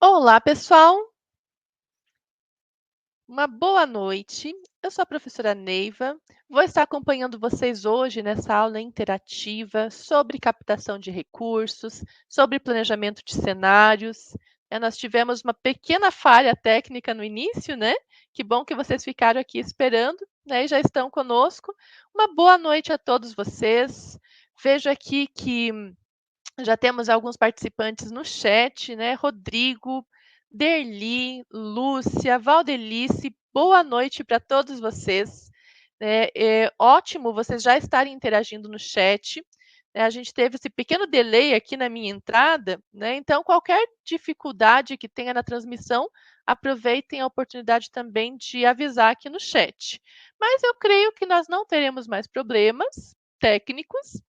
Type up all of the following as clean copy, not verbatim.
Olá, pessoal. Uma boa noite. Eu sou a professora Neiva. Vou estar acompanhando vocês hoje nessa aula interativa sobre captação de recursos, sobre planejamento de cenários. Nós tivemos uma pequena falha técnica no início, né? Que bom que vocês ficaram aqui esperando, né? E já estão conosco. Uma boa noite a todos vocês. Vejo aqui que já temos alguns participantes no chat, né? Rodrigo, Derli, Lúcia, Valdelice, boa noite para todos vocês. É ótimo vocês já estarem interagindo no chat. A gente teve esse pequeno delay aqui na minha entrada, né? Então, qualquer dificuldade que tenha na transmissão, aproveitem a oportunidade também de avisar aqui no chat. Mas eu creio que nós não teremos mais problemas técnicos,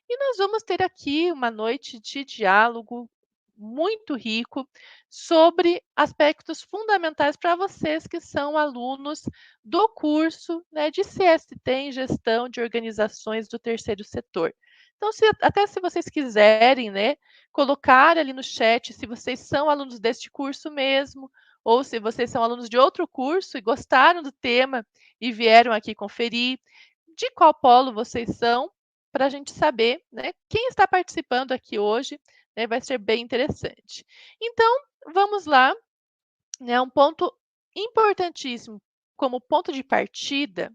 e nós vamos ter aqui uma noite de diálogo muito rico sobre aspectos fundamentais para vocês que são alunos do curso, né, de CST em Gestão de Organizações do Terceiro Setor. Então, até se vocês quiserem, né, colocar ali no chat se vocês são alunos deste curso mesmo, ou se vocês são alunos de outro curso e gostaram do tema e vieram aqui conferir, de qual polo vocês são, para a gente saber, né, quem está participando aqui hoje, né, vai ser bem interessante. Então, vamos lá, né, um ponto importantíssimo como ponto de partida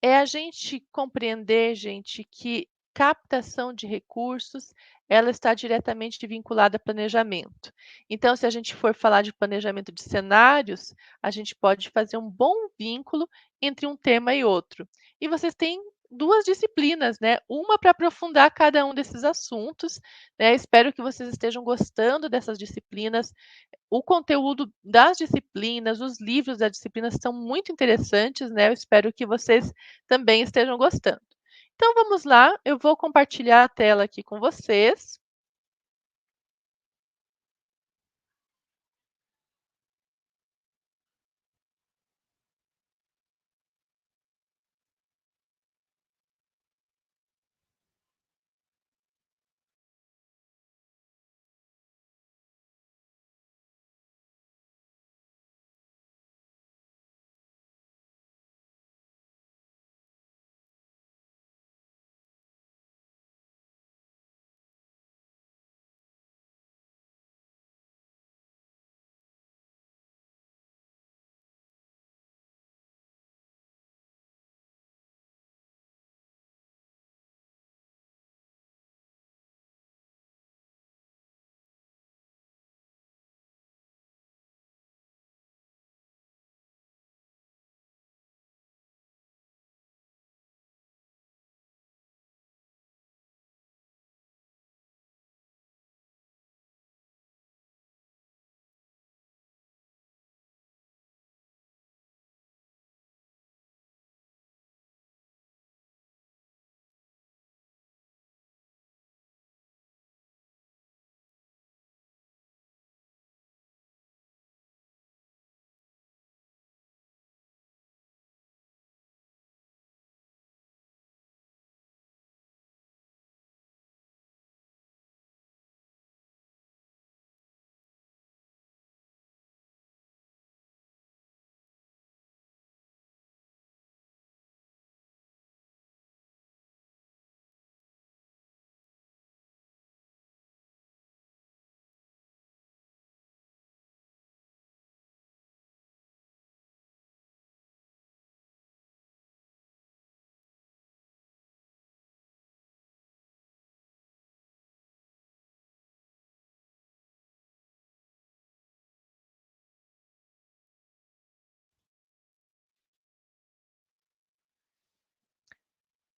é a gente compreender, gente, que captação de recursos, ela está diretamente vinculada a planejamento. Então, se a gente for falar de planejamento de cenários, a gente pode fazer um bom vínculo entre um tema e outro. E vocês têm duas disciplinas, né? Uma para aprofundar cada um desses assuntos, né? Espero que vocês estejam gostando dessas disciplinas. O conteúdo das disciplinas, os livros das disciplinas são muito interessantes, né? Eu espero que vocês também estejam gostando. Então vamos lá, eu vou compartilhar a tela aqui com vocês.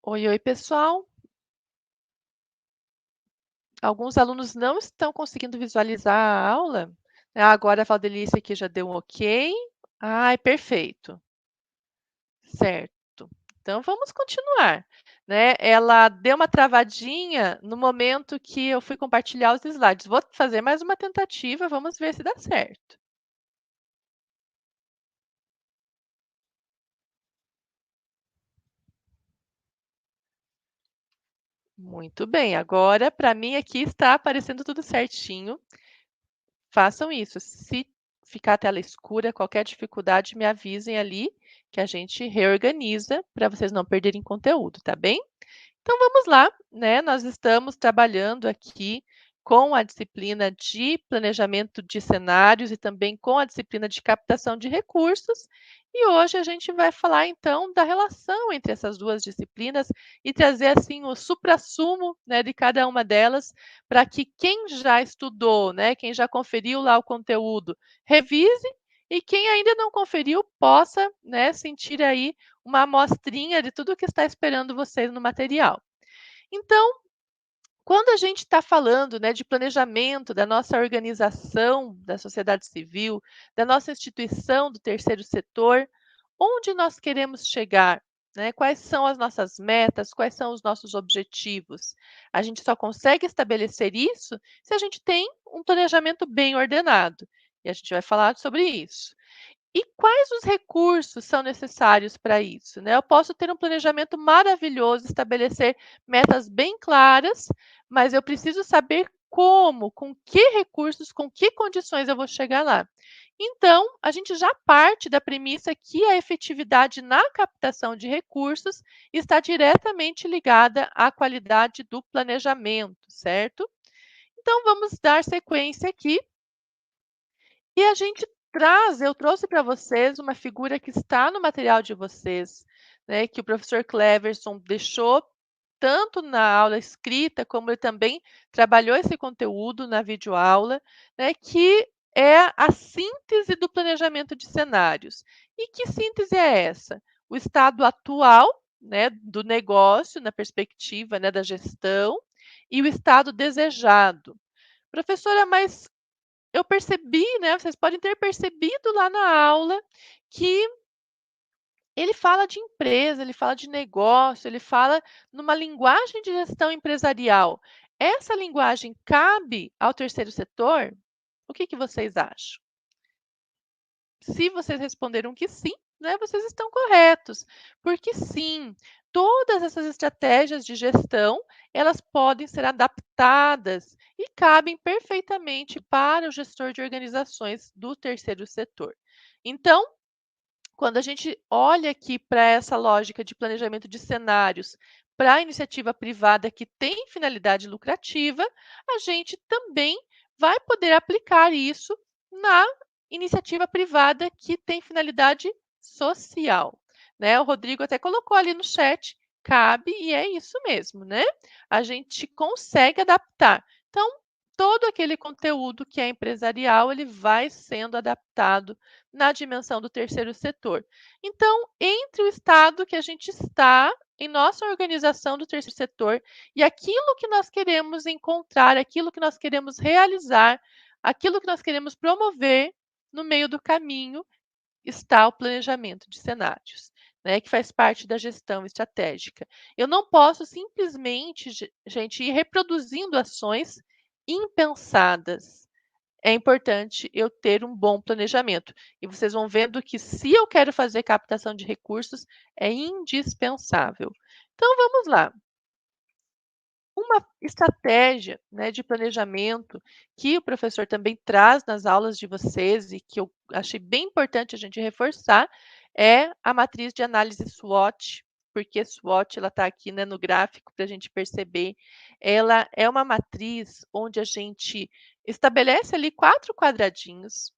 Oi, oi, pessoal. Alguns alunos não estão conseguindo visualizar a aula. Agora a Valdelice aqui já deu um ok. Ai, perfeito. Certo. Então vamos continuar, né? Ela deu uma travadinha no momento que eu fui compartilhar os slides. Vou fazer mais uma tentativa, vamos ver se dá certo. Muito bem, agora para mim aqui está aparecendo tudo certinho. façam isso. Se ficar a tela escura, qualquer dificuldade, me avisem ali que a gente reorganiza para vocês não perderem conteúdo, tá bem? Então vamos lá, né? Nós estamos trabalhando aqui com a disciplina de planejamento de cenários e também com a disciplina de captação de recursos. E hoje a gente vai falar então da relação entre essas duas disciplinas e trazer assim o suprassumo, né, de cada uma delas, para que quem já estudou, né, quem já conferiu lá o conteúdo, revise e quem ainda não conferiu possa, né, sentir aí uma amostrinha de tudo que está esperando vocês no material. Então, quando a gente está falando, né, de planejamento da nossa organização da sociedade civil, da nossa instituição do terceiro setor, onde nós queremos chegar? Né? Quais são as nossas metas? Quais são os nossos objetivos? A gente só consegue estabelecer isso se a gente tem um planejamento bem ordenado. E a gente vai falar sobre isso. E quais os recursos são necessários para isso, né? Eu posso ter um planejamento maravilhoso, estabelecer metas bem claras, mas eu preciso saber como, com que recursos, com que condições eu vou chegar lá. Então, a gente já parte da premissa que a efetividade na captação de recursos está diretamente ligada à qualidade do planejamento, certo? Então, vamos dar sequência aqui e a gente eu trouxe para vocês uma figura que está no material de vocês, né, que o professor Cleverson deixou tanto na aula escrita, como ele também trabalhou esse conteúdo na videoaula, né, que é a síntese do planejamento de cenários. E que síntese é essa? O estado atual, né, do negócio, na perspectiva, né, da gestão, e o estado desejado. Professora, mas eu percebi, né, vocês podem ter percebido lá na aula que ele fala de empresa, ele fala de negócio, ele fala numa linguagem de gestão empresarial. Essa linguagem cabe ao terceiro setor? O que vocês acham? Se vocês responderam que sim, né, vocês estão corretos, porque sim, todas essas estratégias de gestão, elas podem ser adaptadas e cabem perfeitamente para o gestor de organizações do terceiro setor. Então, quando a gente olha aqui para essa lógica de planejamento de cenários para a iniciativa privada que tem finalidade lucrativa, a gente também vai poder aplicar isso na iniciativa privada que tem finalidade social. Né? O Rodrigo até colocou ali no chat, cabe e é isso mesmo, né? A gente consegue adaptar. Então, todo aquele conteúdo que é empresarial, ele vai sendo adaptado na dimensão do terceiro setor. Então, entre o estado que a gente está em nossa organização do terceiro setor e aquilo que nós queremos encontrar, aquilo que nós queremos realizar, aquilo que nós queremos promover, no meio do caminho está o planejamento de cenários, né, que faz parte da gestão estratégica. Eu não posso simplesmente, gente, ir reproduzindo ações impensadas. É importante eu ter um bom planejamento. E vocês vão vendo que se eu quero fazer captação de recursos, é indispensável. Então vamos lá. Uma estratégia, né, de planejamento que o professor também traz nas aulas de vocês e que eu achei bem importante a gente reforçar é a matriz de análise SWOT, porque SWOT ela está aqui, né, no gráfico para a gente perceber. Ela é uma matriz onde a gente estabelece ali 4 quadradinhos.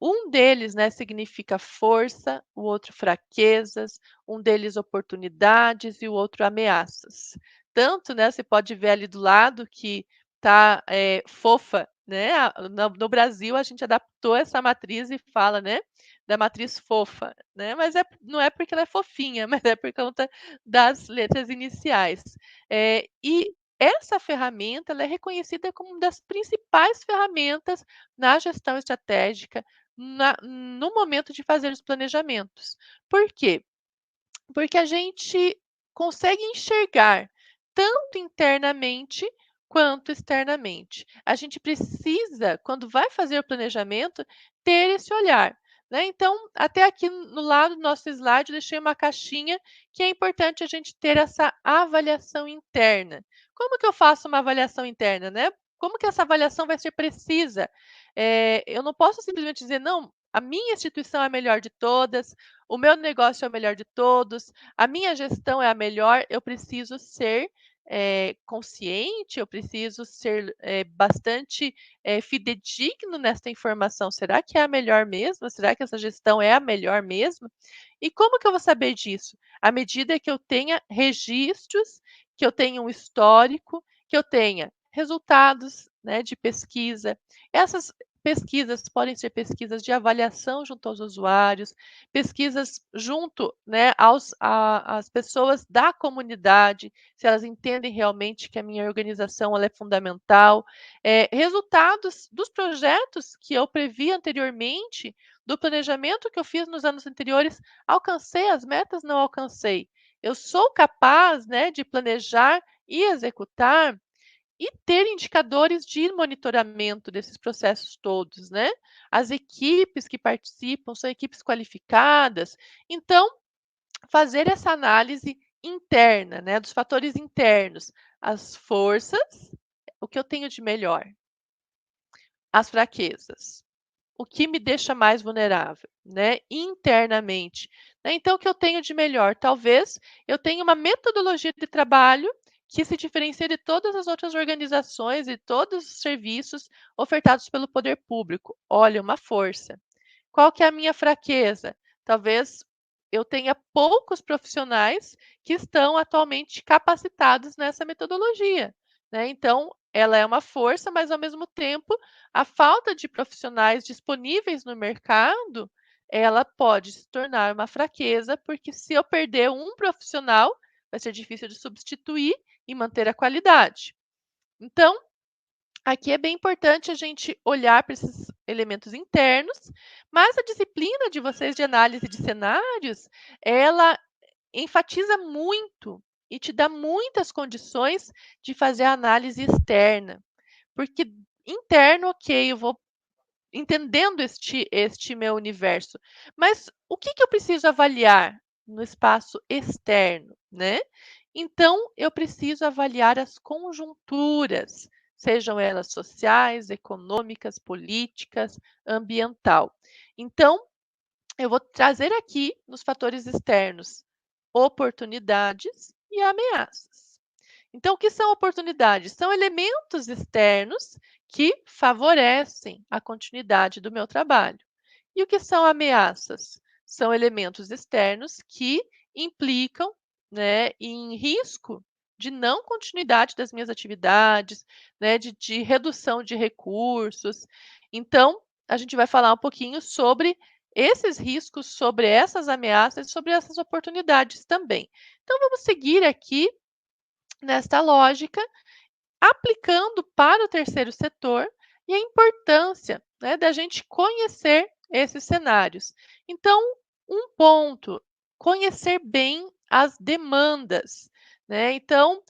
Um deles, né, significa força, o outro fraquezas, um deles oportunidades e o outro ameaças. Tanto, né, você pode ver ali do lado que tá, fofa, né, no Brasil a gente adaptou essa matriz e fala, né, da matriz fofa, né, mas não é porque ela é fofinha, mas é por conta das letras iniciais. E essa ferramenta ela é reconhecida como uma das principais ferramentas na gestão estratégica, no momento de fazer os planejamentos. Por quê? Porque a gente consegue enxergar tanto internamente quanto externamente. A gente precisa, quando vai fazer o planejamento, ter esse olhar. Né? Então, até aqui no lado do nosso slide, eu deixei uma caixinha que é importante a gente ter essa avaliação interna. Como que eu faço uma avaliação interna? Né? Como que essa avaliação vai ser precisa? Eu não posso simplesmente dizer: "Não, a minha instituição é a melhor de todas, o meu negócio é o melhor de todos, a minha gestão é a melhor". Eu preciso ser, consciente, eu preciso ser, bastante, fidedigno nessa informação. Será que é a melhor mesmo? Será que essa gestão é a melhor mesmo? E como que eu vou saber disso? À medida que eu tenha registros, que eu tenha um histórico, que eu tenha resultados, né, de pesquisa. Essas pesquisas podem ser pesquisas de avaliação junto aos usuários, pesquisas junto, né, às pessoas da comunidade, se elas entendem realmente que a minha organização ela é fundamental, resultados dos projetos que eu previ anteriormente, do planejamento que eu fiz nos anos anteriores, alcancei as metas, não alcancei. Eu sou capaz, né, de planejar e executar e ter indicadores de monitoramento desses processos todos, né. As equipes que participam são equipes qualificadas, então fazer essa análise interna, né, dos fatores internos, as forças, o que eu tenho de melhor, as fraquezas. O que me deixa mais vulnerável, né, internamente, né. Então o que eu tenho de melhor? Talvez eu tenha uma metodologia de trabalho que se diferencia de todas as outras organizações e todos os serviços ofertados pelo poder público. Olha, uma força. Qual que é a minha fraqueza? Talvez eu tenha poucos profissionais que estão atualmente capacitados nessa metodologia, né. Então, ela é uma força, mas ao mesmo tempo, a falta de profissionais disponíveis no mercado, ela pode se tornar uma fraqueza, porque se eu perder um profissional, vai ser difícil de substituir e manter a qualidade. Então, aqui é bem importante a gente olhar para esses elementos internos, mas a disciplina de vocês de análise de cenários, ela enfatiza muito e te dá muitas condições de fazer a análise externa, porque interno, ok, eu vou entendendo este meu universo, mas o que que eu preciso avaliar no espaço externo, né? Então, eu preciso avaliar as conjunturas, sejam elas sociais, econômicas, políticas, ambiental. Então, eu vou trazer aqui nos fatores externos oportunidades e ameaças. Então, o que são oportunidades? São elementos externos que favorecem a continuidade do meu trabalho. E o que são ameaças? São elementos externos que implicam, né, em risco de não continuidade das minhas atividades, né, de redução de recursos. Então, a gente vai falar um pouquinho sobre esses riscos, sobre essas ameaças, sobre essas oportunidades também. Então, vamos seguir aqui nesta lógica, aplicando para o terceiro setor e a importância, né, da gente conhecer esses cenários. Então, um ponto, conhecer bem as demandas, né? Então,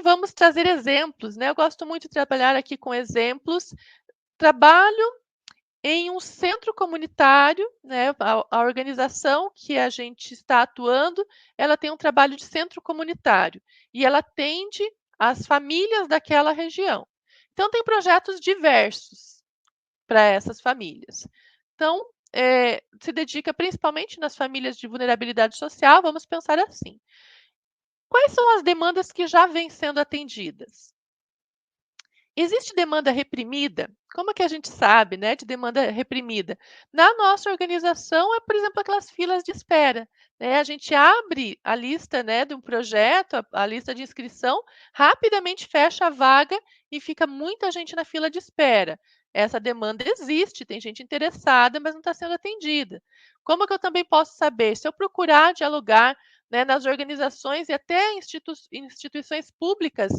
vamos trazer exemplos, né? Eu gosto muito de trabalhar aqui com exemplos. Trabalho em um centro comunitário, né, a organização que a gente está atuando, ela tem um trabalho de centro comunitário e ela atende as famílias daquela região. Então tem projetos diversos para essas famílias. Então, se dedica principalmente nas famílias de vulnerabilidade social, vamos pensar assim: quais são as demandas que já vêm sendo atendidas? Existe demanda reprimida? Como é que a gente sabe, né, de demanda reprimida? Na nossa organização é, por exemplo, aquelas filas de espera, né? A gente abre a lista, né, de um projeto, a lista de inscrição, rapidamente fecha a vaga e fica muita gente na fila de espera. Essa demanda existe, tem gente interessada, mas não está sendo atendida. Como que eu também posso saber? Se eu procurar dialogar, né, nas organizações e até instituições públicas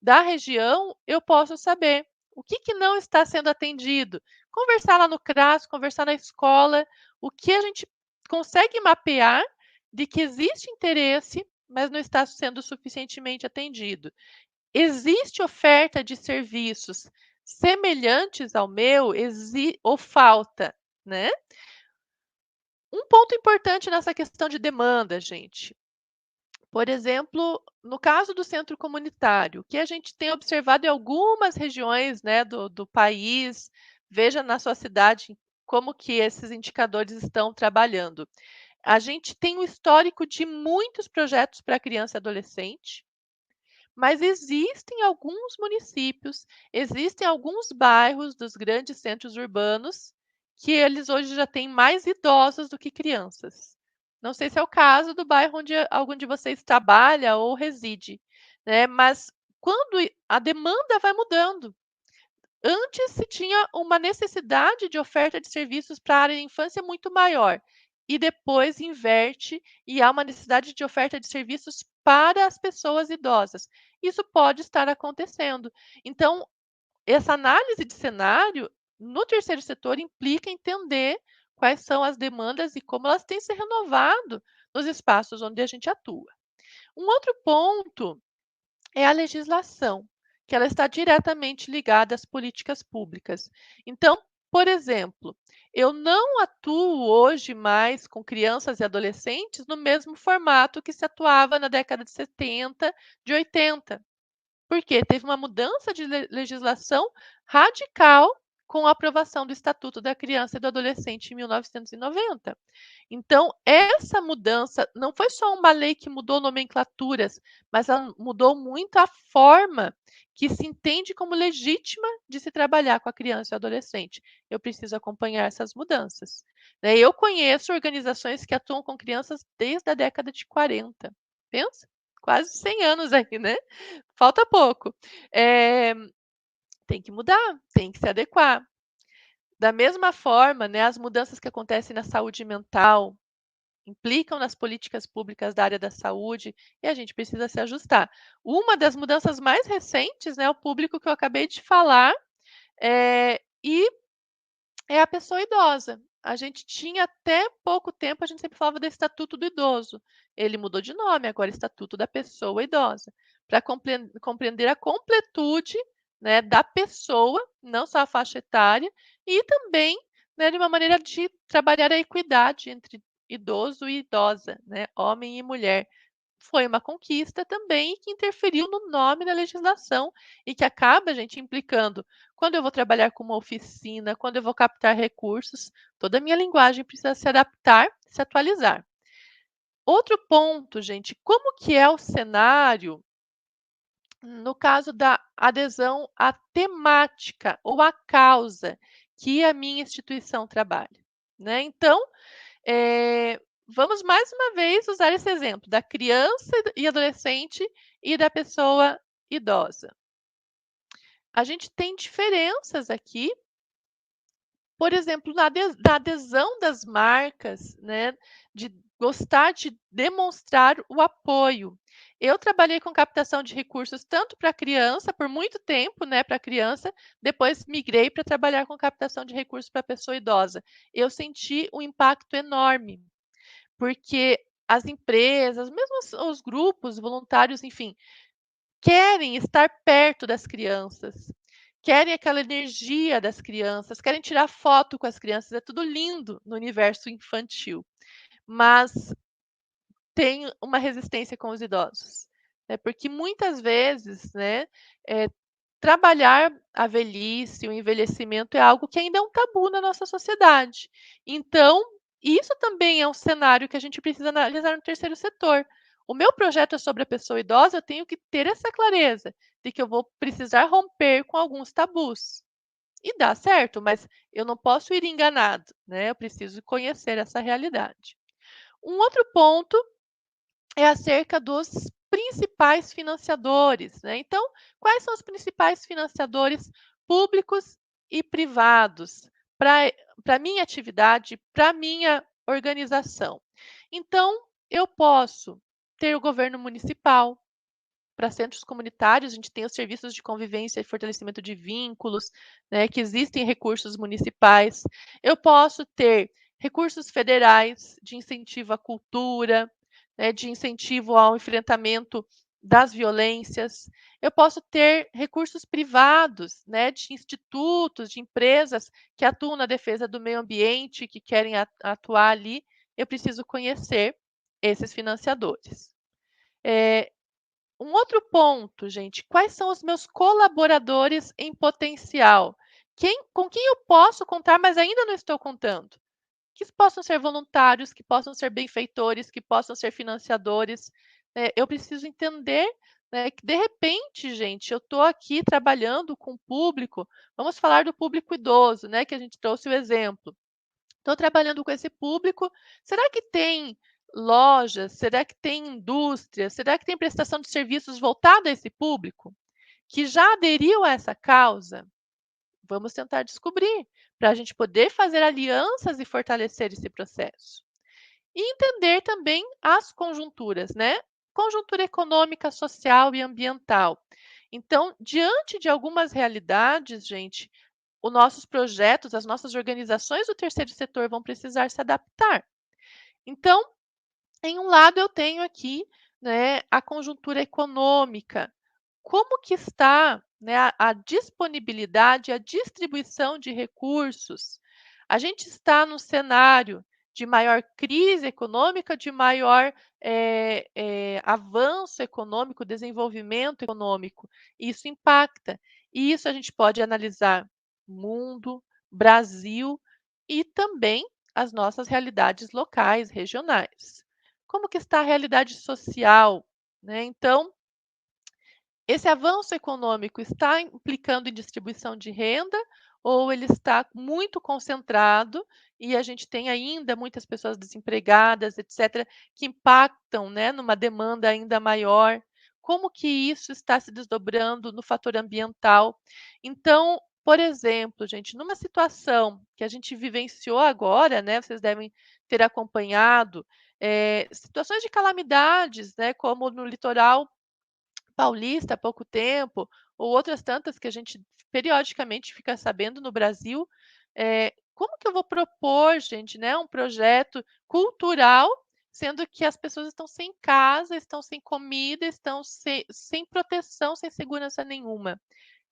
da região, eu posso saber o que que não está sendo atendido. Conversar lá no CRAS, conversar na escola, o que a gente consegue mapear de que existe interesse, mas não está sendo suficientemente atendido. Existe oferta de serviços semelhantes ao meu, ou falta, né? Um ponto importante nessa questão de demanda, gente. Por exemplo, no caso do centro comunitário, o que a gente tem observado em algumas regiões, né, do país, Veja na sua cidade como que esses indicadores estão trabalhando. A gente tem um histórico de muitos projetos para criança e adolescente, mas existem alguns municípios, existem alguns bairros dos grandes centros urbanos que eles hoje já têm mais idosos do que crianças. Não sei se é o caso do bairro onde algum de vocês trabalha ou reside, né? Mas quando a demanda vai mudando. Antes se tinha uma necessidade de oferta de serviços para a área de infância muito maior, e depois inverte e há uma necessidade de oferta de serviços para as pessoas idosas. Isso pode estar acontecendo. Então, essa análise de cenário no terceiro setor implica entender quais são as demandas e como elas têm se renovado nos espaços onde a gente atua. Um outro ponto é a legislação, que ela está diretamente ligada às políticas públicas. Então, por exemplo, eu não atuo hoje mais com crianças e adolescentes no mesmo formato que se atuava na década de 70, de 80. Porque teve uma mudança de legislação radical com a aprovação do Estatuto da Criança e do Adolescente em 1990. Então, essa mudança não foi só uma lei que mudou nomenclaturas, mas ela mudou muito a forma que se entende como legítima de se trabalhar com a criança e o adolescente. Eu preciso acompanhar essas mudanças. Né? Eu conheço organizações que atuam com crianças desde a década de 40. Pensa, quase 100 anos aí, né? Falta pouco. Tem que mudar, tem que se adequar. Da mesma forma, né, as mudanças que acontecem na saúde mental implicam nas políticas públicas da área da saúde e a gente precisa se ajustar. Uma das mudanças mais recentes, né, o público que eu acabei de falar, e é a pessoa idosa. A gente tinha até pouco tempo, a gente sempre falava do Estatuto do Idoso. Ele mudou de nome, agora é Estatuto da Pessoa Idosa, para compreender a completude, né, da pessoa, não só a faixa etária, e também, né, de uma maneira de trabalhar a equidade entre idoso e idosa, né, homem e mulher. Foi uma conquista também que interferiu no nome da legislação e que acaba, gente, implicando quando eu vou trabalhar com uma oficina, quando eu vou captar recursos, toda a minha linguagem precisa se adaptar, se atualizar. Outro ponto, gente, como que é o cenário no caso da adesão à temática ou à causa que a minha instituição trabalha, né? Então, vamos mais uma vez usar esse exemplo da criança e adolescente e da pessoa idosa. A gente tem diferenças aqui, por exemplo, da adesão das marcas, né, de gostar de demonstrar o apoio. Eu trabalhei com captação de recursos tanto para criança, por muito tempo, né, para criança, depois migrei para trabalhar com captação de recursos para pessoa idosa. Eu senti um impacto enorme, porque as empresas, mesmo os grupos voluntários, enfim, querem estar perto das crianças, querem aquela energia das crianças, querem tirar foto com as crianças, é tudo lindo no universo infantil, mas tem uma resistência com os idosos, né, porque muitas vezes, né, eh, trabalhar a velhice, o envelhecimento é algo que ainda é um tabu na nossa sociedade. Então, isso também é um cenário que a gente precisa analisar no terceiro setor. O meu projeto é sobre a pessoa idosa, eu tenho que ter essa clareza de que eu vou precisar romper com alguns tabus. E dá certo, mas eu não posso ir enganado, né? Eu preciso conhecer essa realidade. Um outro ponto é acerca dos principais financiadores, né? Então, quais são os principais financiadores públicos e privados para a minha atividade, para a minha organização? Então, eu posso ter o governo municipal. Para centros comunitários, a gente tem os serviços de convivência e fortalecimento de vínculos, né, que existem recursos municipais. Eu posso ter recursos federais de incentivo à cultura, né, de incentivo ao enfrentamento das violências. Eu posso ter recursos privados, né, de institutos, de empresas que atuam na defesa do meio ambiente, que querem atuar ali. Eu preciso conhecer esses financiadores. Um outro ponto, gente, quais são os meus colaboradores em potencial? Com quem eu posso contar, mas ainda não estou contando? Que possam ser voluntários, que possam ser benfeitores, que possam ser financiadores. Eu preciso entender, né, que de repente, gente, eu estou aqui trabalhando com o público, vamos falar do público idoso, né, que a gente trouxe o exemplo. Estou trabalhando com esse público, será que tem lojas, será que tem indústria, será que tem prestação de serviços voltada a esse público, que já aderiu a essa causa? Vamos tentar descobrir, para a gente poder fazer alianças e fortalecer esse processo. E entender também as conjunturas, né? Conjuntura econômica, social e ambiental. Então, diante de algumas realidades, gente, os nossos projetos, as nossas organizações do terceiro setor vão precisar se adaptar. Então, em um lado eu tenho aqui, né, a conjuntura econômica, como que está, né, a disponibilidade, a distribuição de recursos? A gente está num cenário de maior crise econômica, de maior avanço econômico, desenvolvimento econômico. Isso impacta. E isso a gente pode analisar mundo, Brasil e também as nossas realidades locais, regionais. Como que está a realidade social, né? Então, esse avanço econômico está implicando em distribuição de renda ou ele está muito concentrado e a gente tem ainda muitas pessoas desempregadas, etc., que impactam, né, numa demanda ainda maior? Como que isso está se desdobrando no fator ambiental? Então, por exemplo, gente, numa situação que a gente vivenciou agora, né, vocês devem ter acompanhado, situações de calamidades, né, como no litoral paulista há pouco tempo, ou outras tantas que a gente periodicamente fica sabendo no Brasil, como que eu vou propor, gente, né, um projeto cultural, sendo que as pessoas estão sem casa, estão sem comida, estão sem proteção, sem segurança nenhuma.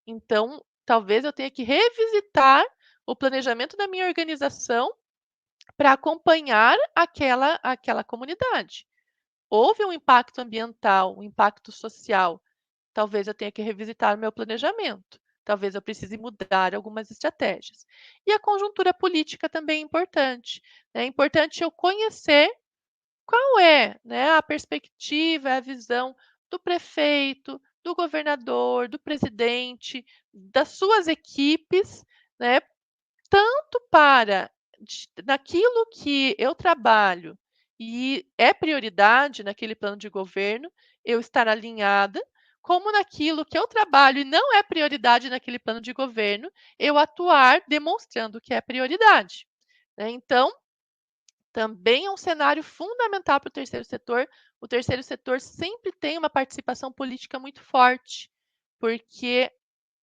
Então, talvez eu tenha que revisitar o planejamento da minha organização para acompanhar aquela comunidade. Houve um impacto ambiental, um impacto social. Talvez eu tenha que revisitar o meu planejamento. Talvez eu precise mudar algumas estratégias. E a conjuntura política também é importante. É importante eu conhecer qual é, né, a perspectiva, a visão do prefeito, do governador, do presidente, das suas equipes, né, tanto para naquilo que eu trabalho e é prioridade naquele plano de governo, eu estar alinhada, como naquilo que eu trabalho e não é prioridade naquele plano de governo, eu atuar demonstrando que é prioridade, né. Então, também é um cenário fundamental para o terceiro setor. O terceiro setor sempre tem uma participação política muito forte, porque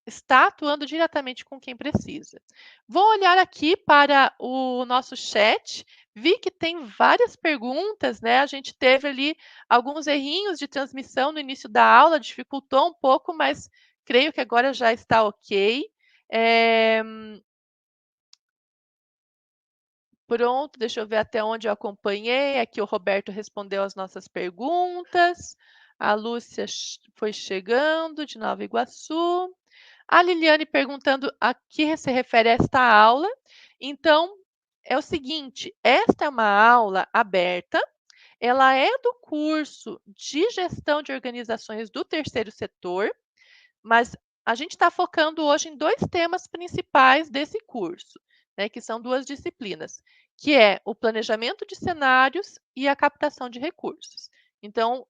está atuando diretamente com quem precisa. Vou olhar aqui para o nosso chat, vi que tem várias perguntas, né? A gente teve ali alguns errinhos de transmissão no início da aula, dificultou um pouco, mas creio que agora já está ok. Eh, Pronto, deixa eu ver até onde eu acompanhei. Aqui o Roberto respondeu as nossas perguntas. A Lúcia foi chegando de Nova Iguaçu. A Liliane perguntando a que se refere esta aula. Então, é o seguinte: esta é uma aula aberta, ela é do curso de gestão de organizações do terceiro setor, mas a gente está focando hoje em dois temas principais desse curso, né, que são duas disciplinas, que é o planejamento de cenários e a captação de recursos. Então,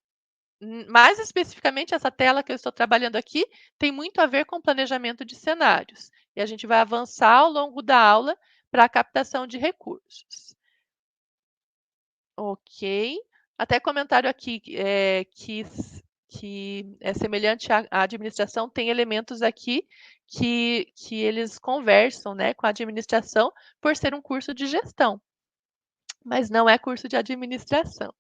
mais especificamente, essa tela que eu estou trabalhando aqui tem muito a ver com planejamento de cenários. E a gente vai avançar ao longo da aula para a captação de recursos. Ok. Até comentário aqui que é semelhante à administração, tem elementos aqui que eles conversam, né, com a administração por ser um curso de gestão, mas não é curso de administração.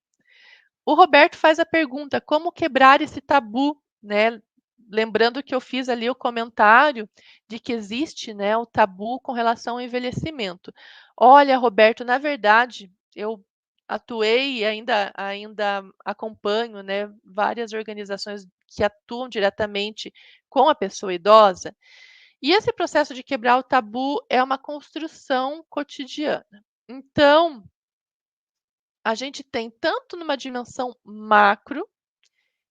O Roberto faz a pergunta: como quebrar esse tabu, né? Lembrando que eu fiz ali o comentário de que existe, né, o tabu com relação ao envelhecimento. Olha, Roberto, na verdade, eu atuei e ainda acompanho, né, várias organizações que atuam diretamente com a pessoa idosa. E esse processo de quebrar o tabu é uma construção cotidiana. Então, a gente tem tanto numa dimensão macro,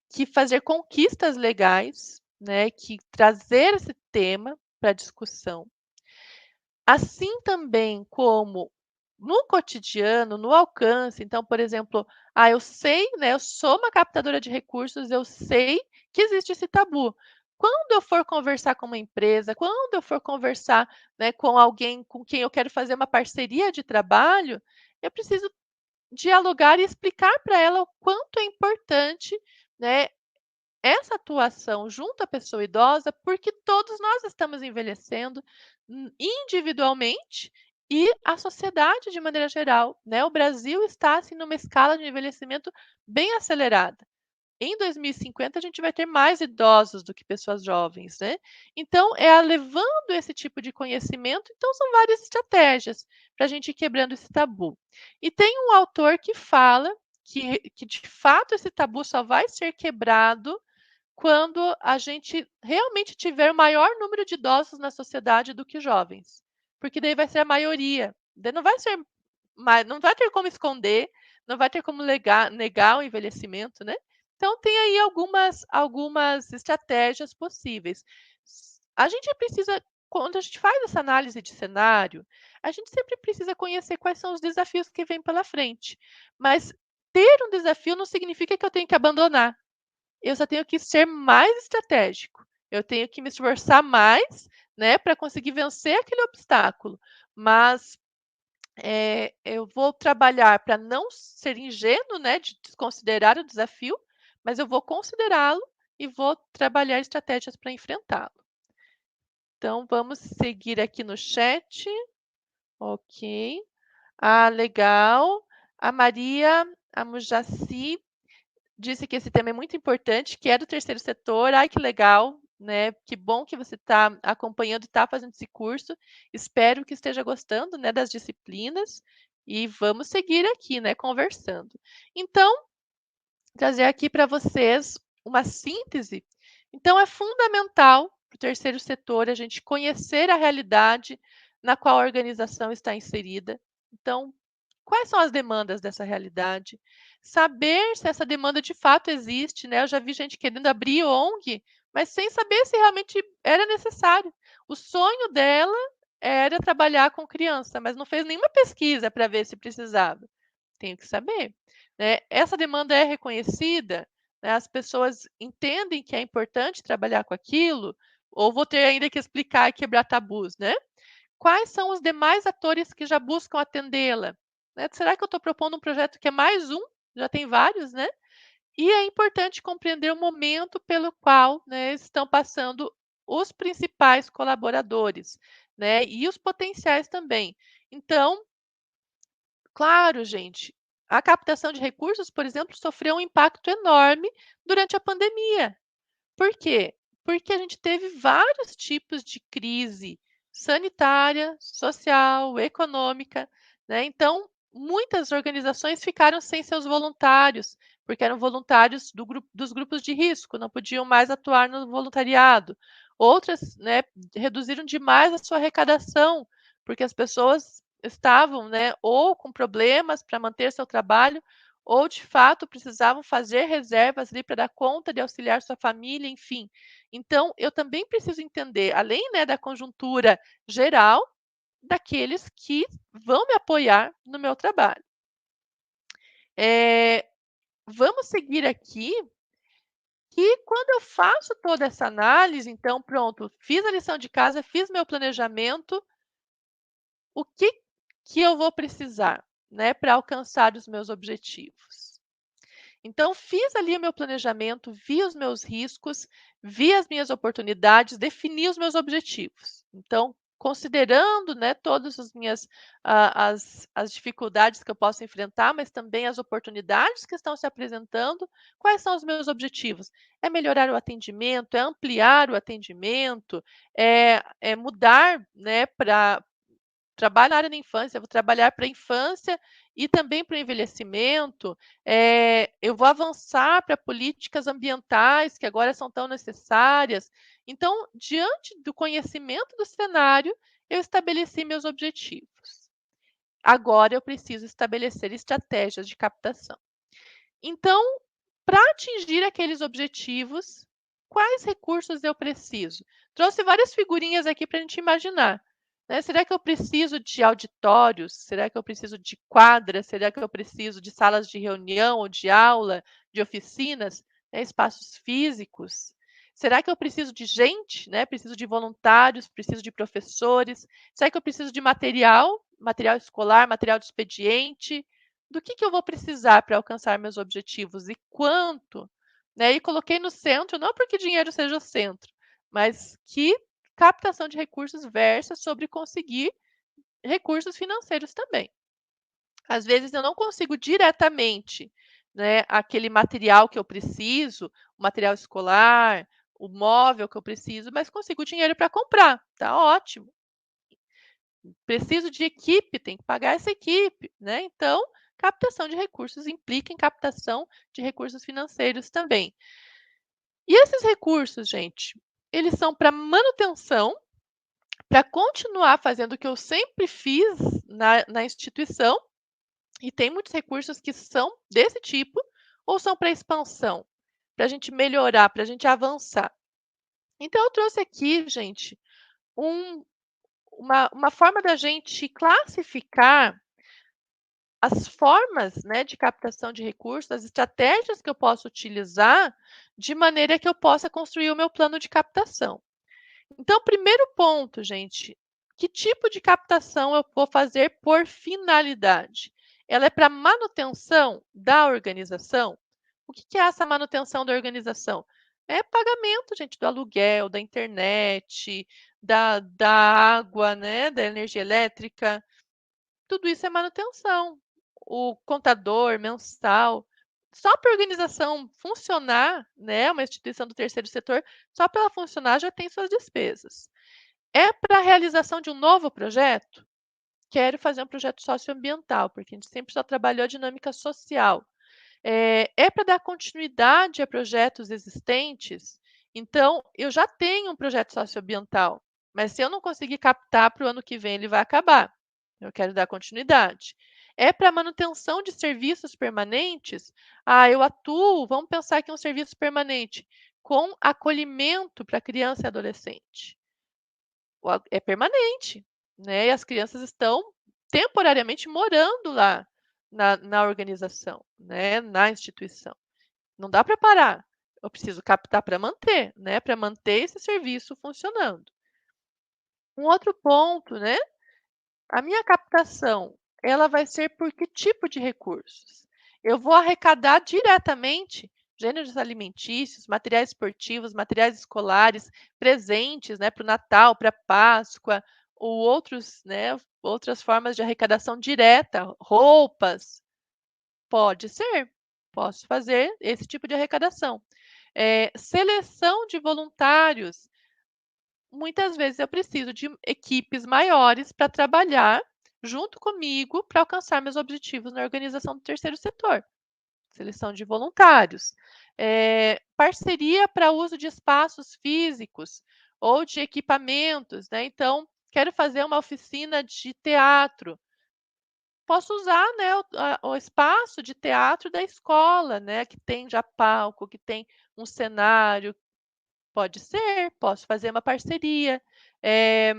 que fazer conquistas legais, né, que trazer esse tema para discussão, assim também como no cotidiano, no alcance. Então, por exemplo, eu sei, né, eu sou uma captadora de recursos, eu sei que existe esse tabu. Quando eu for conversar com uma empresa, quando eu for conversar, né, com alguém com quem eu quero fazer uma parceria de trabalho, eu preciso dialogar e explicar para ela o quanto é importante, né, essa atuação junto à pessoa idosa, porque todos nós estamos envelhecendo, individualmente e a sociedade de maneira geral, né. O Brasil está, assim, numa escala de envelhecimento bem acelerada. Em 2050 a gente vai ter mais idosos do que pessoas jovens, né. Então levando esse tipo de conhecimento, então são várias estratégias para a gente ir quebrando esse tabu. E tem um autor que fala que de fato esse tabu só vai ser quebrado quando a gente realmente tiver o maior número de idosos na sociedade do que jovens, porque daí vai ser a maioria, daí não vai ser não vai ter como esconder, não vai ter como negar o envelhecimento, né. Então tem aí algumas estratégias possíveis. A gente precisa, quando a gente faz essa análise de cenário, a gente sempre precisa conhecer quais são os desafios que vêm pela frente, mas ter um desafio não significa que eu tenho que abandonar. Eu só tenho que ser mais estratégico. Eu tenho que me esforçar mais, né, para conseguir vencer aquele obstáculo. Mas, eu vou trabalhar para não ser ingênuo, né, de desconsiderar o desafio, mas eu vou considerá-lo e vou trabalhar estratégias para enfrentá-lo. Então vamos seguir aqui no chat. Ok. Ah, legal. A Maria, a Mujaci disse que esse tema é muito importante, que é do terceiro setor. Ai, que legal, né? Que bom que você está acompanhando e está fazendo esse curso. Espero que esteja gostando, né, das disciplinas. E vamos seguir aqui, né, conversando. Então, trazer aqui para vocês uma síntese. Então, é fundamental para o terceiro setor a gente conhecer a realidade na qual a organização está inserida. Então, quais são as demandas dessa realidade? Saber se essa demanda de fato existe, né? Eu já vi gente querendo abrir ONG, mas sem saber se realmente era necessário. O sonho dela era trabalhar com criança, mas não fez nenhuma pesquisa para ver se precisava. Tenho que saber, né. Essa demanda é reconhecida, né, as pessoas entendem que é importante trabalhar com aquilo, ou vou ter ainda que explicar e quebrar tabus, né. Quais são os demais atores que já buscam atendê-la, né. Será que eu estou propondo um projeto que é mais um? Já tem vários, né. E é importante compreender o momento pelo qual, né, estão passando os principais colaboradores, né, e os potenciais também. Então, claro, gente. A captação de recursos, por exemplo, sofreu um impacto enorme durante a pandemia. Por quê? Porque a gente teve vários tipos de crise sanitária, social, econômica, né? Então, muitas organizações ficaram sem seus voluntários, porque eram voluntários dos grupos de risco, não podiam mais atuar no voluntariado. Outras, né, reduziram demais a sua arrecadação, porque as pessoas estavam, né, ou com problemas para manter seu trabalho, ou de fato precisavam fazer reservas ali para dar conta de auxiliar sua família, enfim. Então, eu também preciso entender, além, né, da conjuntura geral, daqueles que vão me apoiar no meu trabalho. Vamos seguir aqui, que quando eu faço toda essa análise, então pronto, fiz a lição de casa, fiz meu planejamento, o que eu vou precisar, né, para alcançar os meus objetivos? Então, fiz ali o meu planejamento, vi os meus riscos, vi as minhas oportunidades, defini os meus objetivos. Então, considerando, né, todas as dificuldades que eu posso enfrentar, mas também as oportunidades que estão se apresentando, quais são os meus objetivos? É melhorar o atendimento, é ampliar o atendimento, é mudar, né, trabalho na área da infância, vou trabalhar para a infância e também para o envelhecimento, eu vou avançar para políticas ambientais que agora são tão necessárias. Então, diante do conhecimento do cenário, eu estabeleci meus objetivos. Agora eu preciso estabelecer estratégias de captação. Então, para atingir aqueles objetivos, quais recursos eu preciso? Trouxe várias figurinhas aqui para a gente imaginar, né? Será que eu preciso de auditórios? Será que eu preciso de quadras? Será que eu preciso de salas de reunião ou de aula, de oficinas, né? Espaços físicos? Será que eu preciso de gente, né? Preciso de voluntários, preciso de professores? Será que eu preciso de material, material escolar, material de expediente? Do que eu vou precisar para alcançar meus objetivos e quanto, né? E coloquei no centro, não porque dinheiro seja o centro, mas que captação de recursos versa sobre conseguir recursos financeiros também. Às vezes eu não consigo diretamente, né, aquele material que eu preciso, o material escolar, o móvel que eu preciso, mas consigo dinheiro para comprar, tá ótimo. Preciso de equipe, tem que pagar essa equipe, né? Então, captação de recursos implica em captação de recursos financeiros também. E esses recursos, gente, eles são para manutenção, para continuar fazendo o que eu sempre fiz na instituição, e tem muitos recursos que são desse tipo, ou são para expansão, para a gente melhorar, para a gente avançar. Então, eu trouxe aqui, gente, um, uma forma da gente classificar as formas, né, de captação de recursos, as estratégias que eu posso utilizar, de maneira que eu possa construir o meu plano de captação. Então, primeiro ponto, gente, que tipo de captação eu vou fazer por finalidade? Ela é para manutenção da organização? O que é essa manutenção da organização? É pagamento, gente, do aluguel, da internet, da água, né, da energia elétrica. Tudo isso é manutenção. O contador mensal, só para a organização funcionar, né, uma instituição do terceiro setor, só para ela funcionar já tem suas despesas. É para a realização de um novo projeto? Quero fazer um projeto socioambiental, porque a gente sempre só trabalhou a dinâmica social. É para dar continuidade a projetos existentes? Então, eu já tenho um projeto socioambiental, mas se eu não conseguir captar para o ano que vem, ele vai acabar. Eu quero dar continuidade. É para manutenção de serviços permanentes? Ah, eu atuo, vamos pensar aqui um serviço permanente, com acolhimento para criança e adolescente. É permanente, né? E as crianças estão temporariamente morando lá na organização, né? Na instituição. Não dá para parar. Eu preciso captar para manter, né? Para manter esse serviço funcionando. Um outro ponto, né? A minha captação, ela vai ser por que tipo de recursos? Eu vou arrecadar diretamente gêneros alimentícios, materiais esportivos, materiais escolares, presentes, né, para o Natal, para a Páscoa, ou outros, né, outras formas de arrecadação direta, roupas. Pode ser, posso fazer esse tipo de arrecadação. Seleção de voluntários. Muitas vezes eu preciso de equipes maiores para trabalhar junto comigo para alcançar meus objetivos na organização do terceiro setor. Seleção de voluntários. Parceria para uso de espaços físicos ou de equipamentos, né? Então, quero fazer uma oficina de teatro. Posso usar, né, o espaço de teatro da escola, né, que tem já palco, que tem um cenário. Pode ser, posso fazer uma parceria. Eh,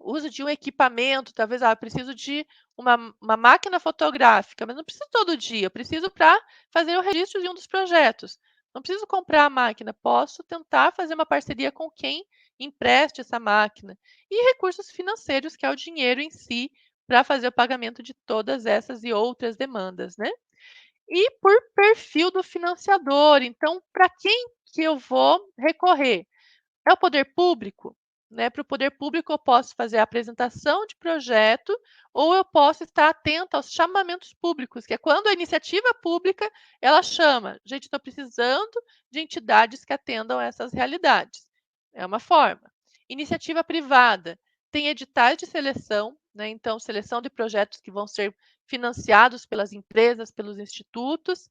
Uso de um equipamento, talvez, eu preciso de uma máquina fotográfica, mas não preciso todo dia, eu preciso para fazer o registro de um dos projetos. Não preciso comprar a máquina, posso tentar fazer uma parceria com quem empreste essa máquina. E recursos financeiros, que é o dinheiro em si, para fazer o pagamento de todas essas e outras demandas, né? E por perfil do financiador, então, para quem que eu vou recorrer? É o poder público? Né? Para o poder público, eu posso fazer a apresentação de projeto ou eu posso estar atenta aos chamamentos públicos, que é quando a iniciativa pública ela chama. Gente, estou precisando de entidades que atendam essas realidades. É uma forma. Iniciativa privada. Tem editais de seleção, né? Então, seleção de projetos que vão ser financiados pelas empresas, pelos institutos,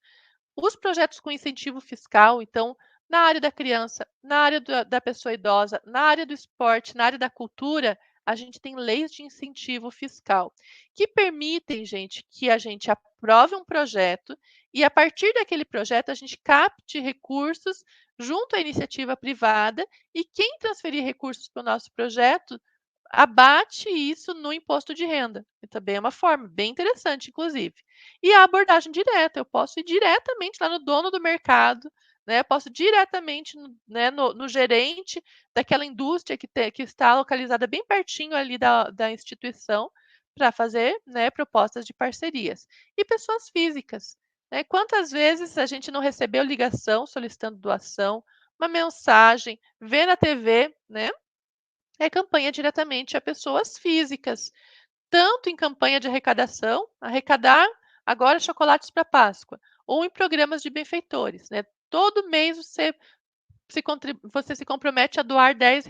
os projetos com incentivo fiscal, então, na área da criança, na área da pessoa idosa, na área do esporte, na área da cultura, a gente tem leis de incentivo fiscal que permitem, gente, que a gente aprove um projeto e, a partir daquele projeto, a gente capte recursos junto à iniciativa privada e quem transferir recursos para o nosso projeto abate isso no imposto de renda. E também é uma forma bem interessante, inclusive. E a abordagem direta, eu posso ir diretamente lá no dono do mercado, né? Posso diretamente no gerente daquela indústria que está localizada bem pertinho ali da instituição para fazer, né, propostas de parcerias. E pessoas físicas, né? Quantas vezes a gente não recebeu ligação solicitando doação, uma mensagem, vê na TV, né? É campanha diretamente a pessoas físicas, tanto em campanha de arrecadação, arrecadar agora chocolates para Páscoa, ou em programas de benfeitores, né? Todo mês você se compromete a doar R$ 10.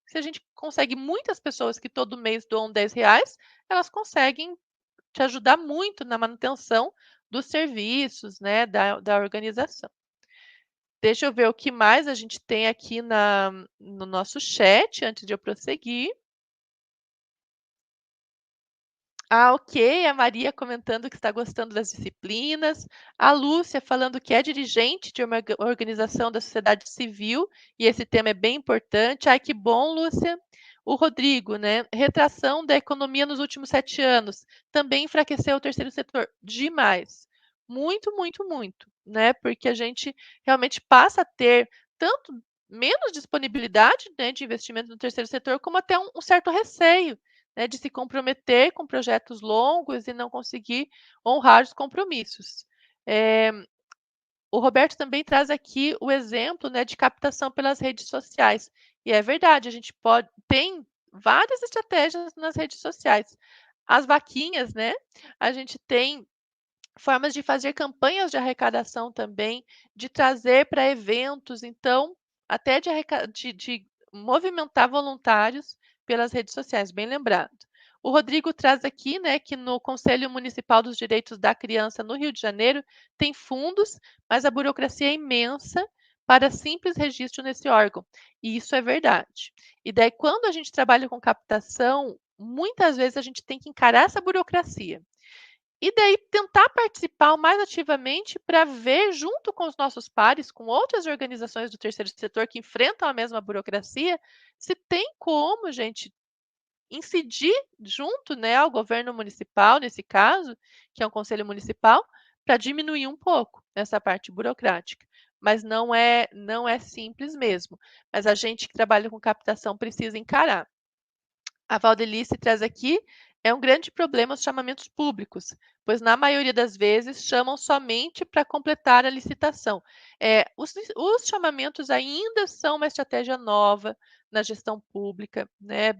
Se a gente consegue muitas pessoas que todo mês doam R$ 10, elas conseguem te ajudar muito na manutenção dos serviços, né, da organização. Deixa eu ver o que mais a gente tem aqui no nosso chat, antes de eu prosseguir. Ah, ok. A Maria comentando que está gostando das disciplinas. A Lúcia falando que é dirigente de uma organização da sociedade civil e esse tema é bem importante. Ai, que bom, Lúcia. O Rodrigo, né? Retração da economia nos últimos 7 anos também enfraqueceu o terceiro setor demais. Muito, muito, muito, né? Porque a gente realmente passa a ter tanto menos disponibilidade, né, de investimento no terceiro setor, como até um certo receio, né, de se comprometer com projetos longos e não conseguir honrar os compromissos. Eh, o Roberto também traz aqui o exemplo, né, de captação pelas redes sociais. E é verdade, a gente tem várias estratégias nas redes sociais. As vaquinhas, né? A gente tem formas de fazer campanhas de arrecadação também, de trazer para eventos, então, até de movimentar voluntários pelas redes sociais, bem lembrado. O Rodrigo traz aqui, né, que no Conselho Municipal dos Direitos da Criança no Rio de Janeiro tem fundos, mas a burocracia é imensa para simples registro nesse órgão. E isso é verdade. E daí, quando a gente trabalha com captação, muitas vezes a gente tem que encarar essa burocracia. E daí tentar participar o mais ativamente para ver, junto com os nossos pares, com outras organizações do terceiro setor que enfrentam a mesma burocracia, se tem como, gente, incidir junto, né, ao governo municipal, nesse caso, que é um conselho municipal, para diminuir um pouco essa parte burocrática. Mas não é simples mesmo. Mas a gente que trabalha com captação precisa encarar. A Valdelice traz aqui, é um grande problema os chamamentos públicos, pois na maioria das vezes chamam somente para completar a licitação. Os chamamentos ainda são uma estratégia nova na gestão pública, né?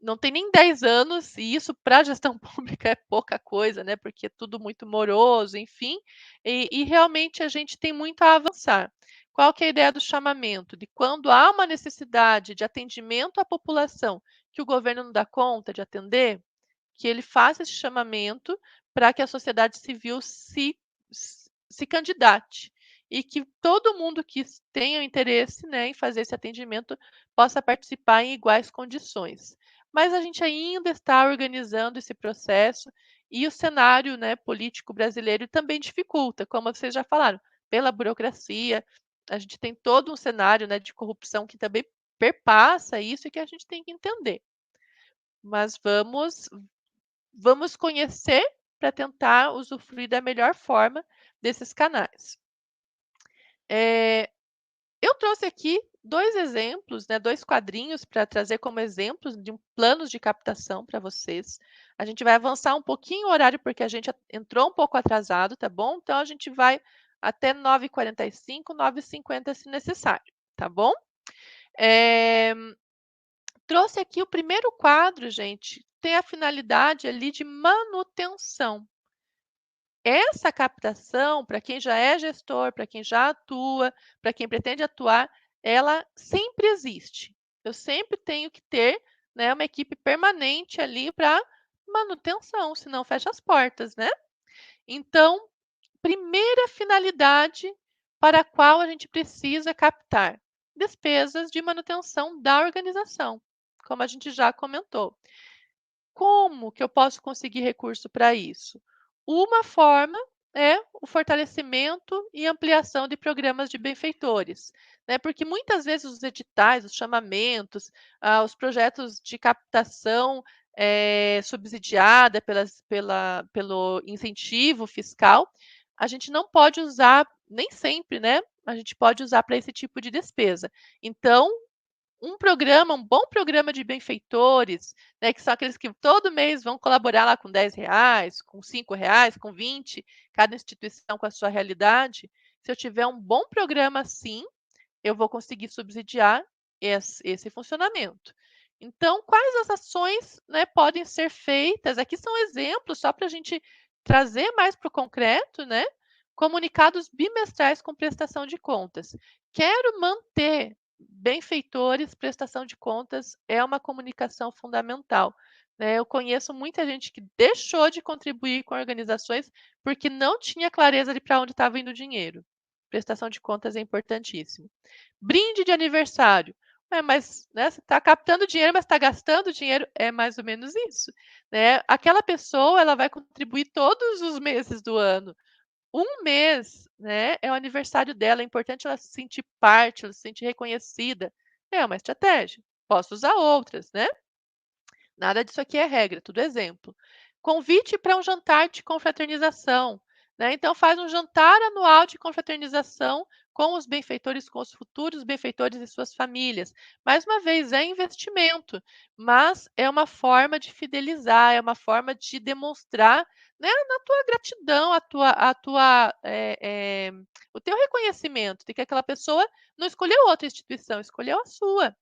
Não tem nem 10 anos, e isso para a gestão pública é pouca coisa, né? Porque é tudo muito moroso, enfim, e realmente a gente tem muito a avançar. Qual que é a ideia do chamamento? De quando há uma necessidade de atendimento à população que o governo não dá conta de atender, que ele faça esse chamamento para que a sociedade civil se candidate e que todo mundo que tenha interesse, né, em fazer esse atendimento possa participar em iguais condições. Mas a gente ainda está organizando esse processo e o cenário, né, político brasileiro também dificulta, como vocês já falaram, pela burocracia. A gente tem todo um cenário, né, de corrupção que também perpassa isso e que a gente tem que entender. Mas vamos conhecer para tentar usufruir da melhor forma desses canais. Eu trouxe aqui 2 exemplos, né, 2 quadrinhos para trazer como exemplos de planos de captação para vocês. A gente vai avançar um pouquinho o horário, porque a gente entrou um pouco atrasado, tá bom? Então a gente vai até 9h45, 9h50 se necessário, tá bom? Eh, Trouxe aqui o primeiro quadro, gente, tem a finalidade ali de manutenção. Essa captação, para quem já é gestor, para quem já atua, para quem pretende atuar, ela sempre existe. Eu sempre tenho que ter né, uma equipe permanente ali para manutenção, senão fecha as portas, né. Então, primeira finalidade para a qual a gente precisa captar: despesas de manutenção da organização, como a gente já comentou. Como que eu posso conseguir recurso para isso? Uma forma é o fortalecimento e ampliação de programas de benfeitores, né? Porque muitas vezes os editais, os chamamentos, os projetos de captação subsidiada pelo incentivo fiscal, a gente não pode usar, nem sempre, né? A gente pode usar para esse tipo de despesa. Então, um bom programa de benfeitores, né, que são aqueles que todo mês vão colaborar lá com R$ 10, com R$ 5, com 20, cada instituição com a sua realidade. Se eu tiver um bom programa assim, eu vou conseguir subsidiar esse funcionamento. Então, quais as ações, né, podem ser feitas? Aqui são exemplos, só para a gente trazer mais para o concreto, né? Comunicados bimestrais com prestação de contas. Quero manter benfeitores, prestação de contas é uma comunicação fundamental, né? Eu conheço muita gente que deixou de contribuir com organizações porque não tinha clareza de para onde estava indo o dinheiro. Prestação de contas é importantíssimo. Brinde de aniversário. Mas, né, você está captando dinheiro, mas está gastando dinheiro, é mais ou menos isso, né. Aquela pessoa, ela vai contribuir todos os meses do ano. Um mês, né, é o aniversário dela, é importante ela se sentir parte, ela se sentir reconhecida. É uma estratégia. Posso usar outras, né. Nada disso aqui é regra, tudo exemplo. Convite para um jantar de confraternização, né? Então faz um jantar anual de confraternização com os benfeitores, com os futuros benfeitores e suas famílias. Mais uma vez, é investimento, mas é uma forma de fidelizar, é uma forma de demonstrar, né, na tua gratidão, o teu reconhecimento de que aquela pessoa não escolheu outra instituição, escolheu a sua,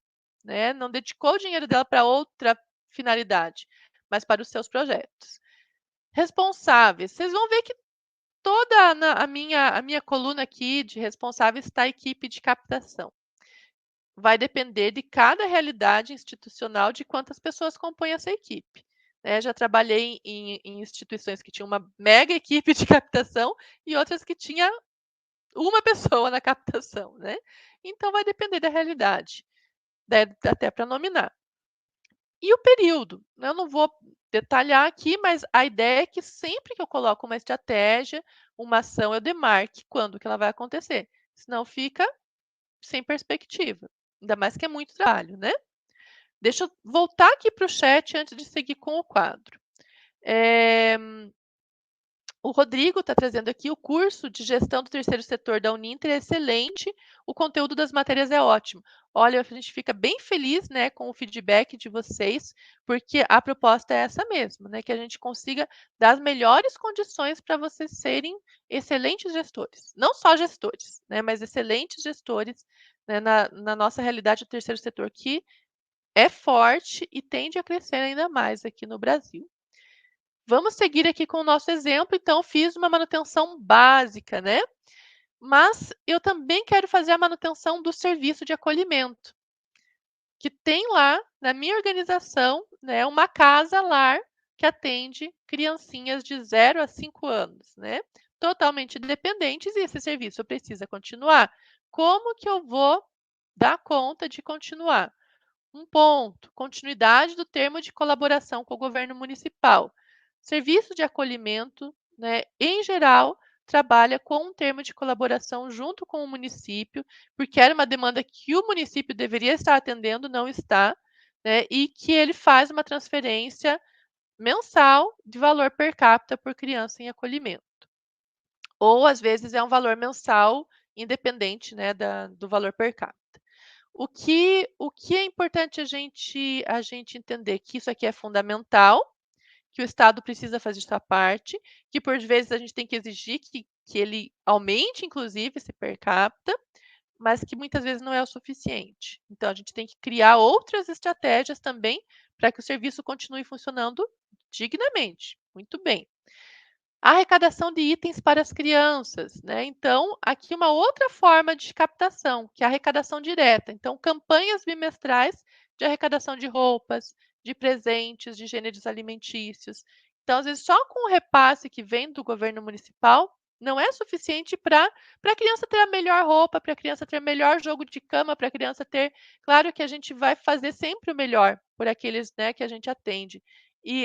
né? Não dedicou o dinheiro dela para outra finalidade, mas para os seus projetos. Responsáveis, vocês vão ver que toda a minha coluna aqui de responsáveis está a equipe de captação. Vai depender de cada realidade institucional de quantas pessoas compõem essa equipe. Né? Já trabalhei em instituições que tinham uma mega equipe de captação e outras que tinha uma pessoa na captação, né? Então vai depender da realidade, até para nominar. E o período, né, eu não vou detalhar aqui, mas a ideia é que sempre que eu coloco uma estratégia, uma ação, eu demarque quando que ela vai acontecer, senão fica sem perspectiva, ainda mais que é muito trabalho, né. Deixa eu voltar aqui para o chat antes de seguir com o quadro. Eh O Rodrigo está trazendo aqui: o curso de gestão do terceiro setor da Uninter é excelente, o conteúdo das matérias é ótimo. Olha, a gente fica bem feliz, né, com o feedback de vocês, porque a proposta é essa mesmo, né, que a gente consiga dar as melhores condições para vocês serem excelentes gestores. Não só gestores, né, mas excelentes gestores, né, na nossa realidade do terceiro setor, que é forte e tende a crescer ainda mais aqui no Brasil. Vamos seguir aqui com o nosso exemplo. Então, fiz uma manutenção básica, né? Mas eu também quero fazer a manutenção do serviço de acolhimento, que tem lá na minha organização, né, uma casa-lar que atende criancinhas de 0 a 5 anos, né? Totalmente dependentes, e esse serviço precisa continuar. Como que eu vou dar conta de continuar? Um ponto: continuidade do termo de colaboração com o governo municipal. Serviço de acolhimento, né, em geral, trabalha com um termo de colaboração junto com o município, porque era uma demanda que o município deveria estar atendendo, não está, né, e que ele faz uma transferência mensal de valor per capita por criança em acolhimento. Ou, às vezes, é um valor mensal independente, né, do valor per capita. O que é importante a gente entender? Que isso aqui é fundamental, que o Estado precisa fazer sua parte, que por vezes a gente tem que exigir que ele aumente, inclusive, esse per capita, mas que muitas vezes não é o suficiente. Então a gente tem que criar outras estratégias também para que o serviço continue funcionando dignamente. Muito bem. Arrecadação de itens para as crianças, né? Então, aqui uma outra forma de captação, que é a arrecadação direta. Então, campanhas bimestrais de arrecadação de roupas, de presentes, de gêneros alimentícios. Então, às vezes, só com o repasse que vem do governo municipal não é suficiente para a criança ter a melhor roupa, para a criança ter o melhor jogo de cama, para a criança ter. Claro que a gente vai fazer sempre o melhor por aqueles, né, que a gente atende,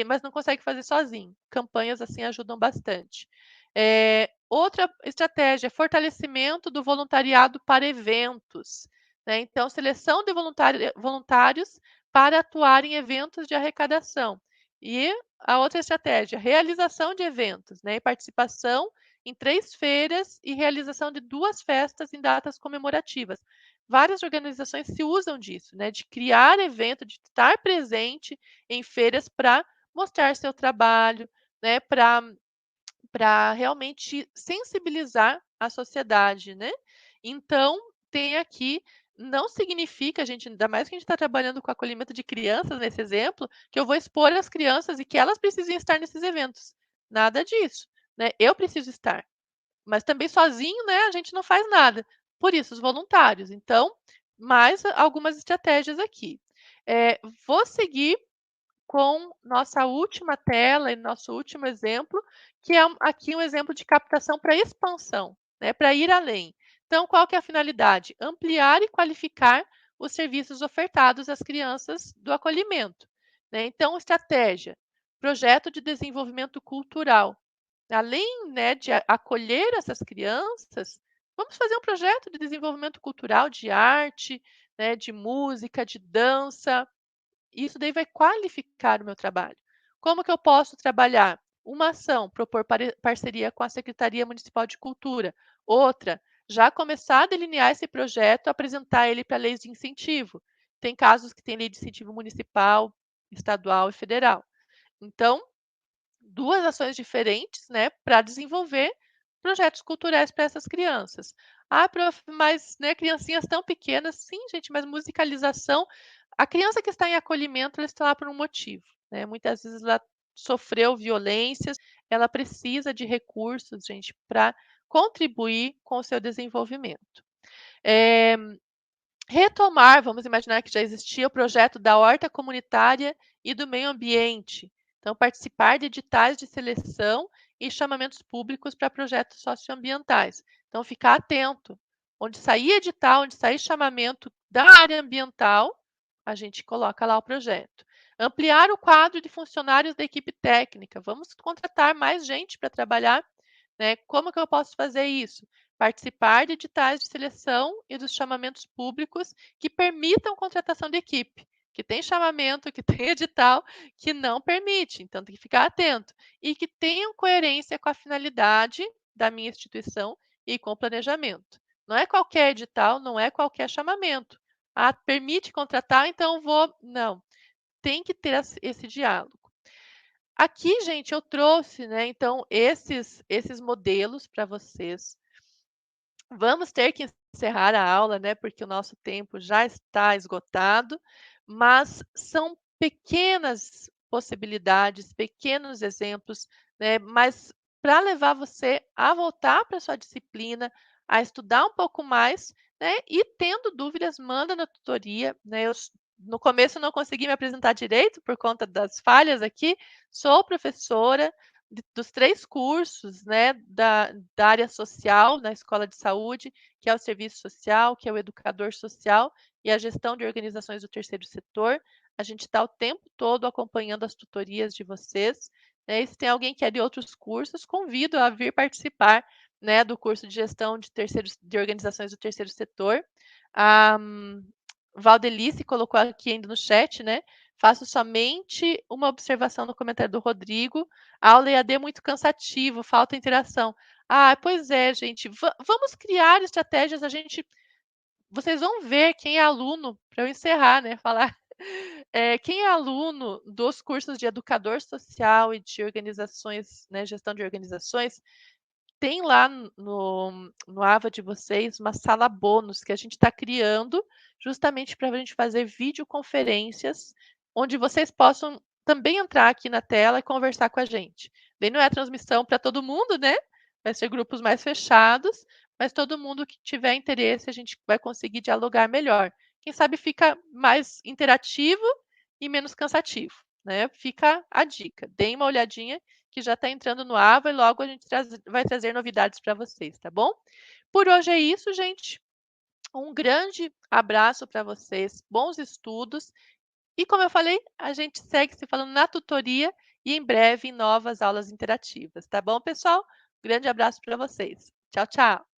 mas não consegue fazer sozinho. Campanhas assim ajudam bastante. Outra estratégia, fortalecimento do voluntariado para eventos, né? Então, seleção de voluntários para atuar em eventos de arrecadação. E a outra estratégia, realização de eventos, né? E participação em 3 feiras e realização de 2 festas em datas comemorativas. Várias organizações se usam disso, né? De criar evento, de estar presente em feiras para mostrar seu trabalho, né? Para realmente sensibilizar a sociedade, né. Então, tem aqui não significa, gente, ainda mais que a gente está trabalhando com acolhimento de crianças nesse exemplo, que eu vou expor as crianças e que elas precisem estar nesses eventos. Nada disso, né. Eu preciso estar, mas também sozinho, né, a gente não faz nada. Por isso, os voluntários. Então, mais algumas estratégias aqui. Vou seguir com nossa última tela e nosso último exemplo, que é aqui um exemplo de captação para expansão, né, para ir além. Então, qual que é a finalidade? Ampliar e qualificar os serviços ofertados às crianças do acolhimento, né? Então, estratégia, projeto de desenvolvimento cultural. Além, né, de acolher essas crianças, vamos fazer um projeto de desenvolvimento cultural, de arte, né, de música, de dança, isso daí vai qualificar o meu trabalho. Como que eu posso trabalhar? Uma ação, propor parceria com a Secretaria Municipal de Cultura. Outra, já começar a delinear esse projeto, apresentar ele para leis de incentivo. Tem casos que tem lei de incentivo municipal, estadual e federal. Então, 2 ações diferentes, né, para desenvolver projetos culturais para essas crianças. "Ah, prof, mas, né, criancinhas tão pequenas", sim, gente, mas musicalização, a criança que está em acolhimento, ela está lá por um motivo, né, muitas vezes ela sofreu violências, ela precisa de recursos, gente, para contribuir com o seu desenvolvimento. Eh Retomar, vamos imaginar que já existia o projeto da horta comunitária e do meio ambiente. Então, participar de editais de seleção e chamamentos públicos para projetos socioambientais. Então, ficar atento. Onde sair edital, onde sair chamamento da área ambiental, a gente coloca lá o projeto. Ampliar o quadro de funcionários da equipe técnica. Vamos contratar mais gente para trabalhar, né? Como que eu posso fazer isso? Participar de editais de seleção e dos chamamentos públicos que permitam contratação de equipe, que tem chamamento, que tem edital, que não permite, então tem que ficar atento. E que tenham coerência com a finalidade da minha instituição e com o planejamento. Não é qualquer edital, não é qualquer chamamento. Ah, permite contratar, então vou. Não, tem que ter esse diálogo. Aqui, gente, eu trouxe, né, então, esses modelos para vocês. Vamos ter que encerrar a aula, né, porque o nosso tempo já está esgotado, mas são pequenas possibilidades, pequenos exemplos, né, mas para levar você a voltar para sua disciplina, a estudar um pouco mais, né, e tendo dúvidas, manda na tutoria, né. No começo eu não consegui me apresentar direito por conta das falhas aqui, sou professora, dos 3 cursos, né, da área social na escola de saúde, que é o serviço social, que é o educador social e a gestão de organizações do terceiro setor. A gente está o tempo todo acompanhando as tutorias de vocês, né, e se tem alguém que é de outros cursos, convido a vir participar, né, do curso de gestão de organizações do terceiro setor. A Valdelice colocou aqui ainda no chat, né, faço somente uma observação no comentário do Rodrigo, aula EAD é muito cansativo, falta interação. Ah, pois é, gente, vamos criar estratégias, vocês vão ver quem é aluno, para eu encerrar, né, falar, quem é aluno dos cursos de educador social e de organizações, né, gestão de organizações, tem lá no AVA de vocês uma sala bônus que a gente está criando justamente para a gente fazer videoconferências, onde vocês possam também entrar aqui na tela e conversar com a gente. Daí não é transmissão para todo mundo, né? Vai ser grupos mais fechados, mas todo mundo que tiver interesse, a gente vai conseguir dialogar melhor. quem sabe fica mais interativo e menos cansativo, né. Fica a dica, deem uma olhadinha que já está entrando no AVA e logo a gente vai trazer novidades para vocês, tá bom? Por hoje é isso, gente. Um grande abraço para vocês, bons estudos e, como eu falei, a gente segue se falando na tutoria e em breve em novas aulas interativas, tá bom, pessoal? Grande abraço para vocês. Tchau, tchau.